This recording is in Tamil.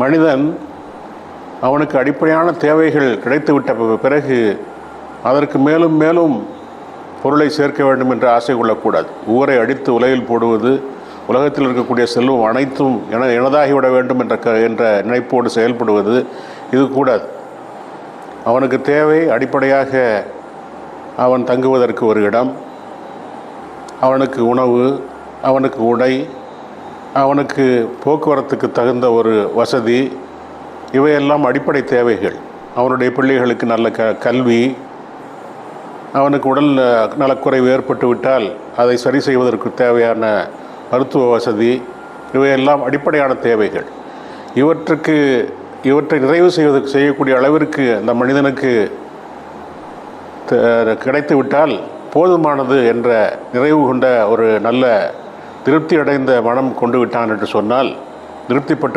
மனிதன் அவனுக்கு அடிப்படையான தேவைகள் கிடைத்துவிட்ட பிறகு அதற்கு மேலும் மேலும் பொருளை சேர்க்க வேண்டும் என்று ஆசை கொள்ளக்கூடாது. ஊரை அடித்து உலகில் போடுவது, உலகத்தில் இருக்கக்கூடிய செல்வம் அனைத்தும் எனதாகிவிட வேண்டும் என்ற நினைப்போடு செயல்படுவது இது கூடாது. அவனுக்கு தேவை அடிப்படையாக அவன் தங்குவதற்கு ஒரு இடம், அவனுக்கு உணவு, அவனுக்கு உடை, அவனுக்கு போக்குவரத்துக்கு தகுந்த ஒரு வசதி, இவையெல்லாம் அடிப்படை தேவைகள். அவனுடைய பிள்ளைகளுக்கு நல்ல கல்வி, அவனுக்கு உடல் நலக்குறைவு ஏற்பட்டு விட்டால் அதை சரி செய்வதற்கு தேவையான மருத்துவ வசதி, இவையெல்லாம் அடிப்படையான தேவைகள். இவற்றை நிறைவு செய்யக்கூடிய அளவிற்கு அந்த மனிதனுக்கு கிடைத்துவிட்டால் போதுமானது என்ற நிறைவு கொண்ட ஒரு நல்ல திருப்தி அடைந்த மனம் கொண்டு விட்டான் என்று சொன்னால், திருப்திப்பட்டு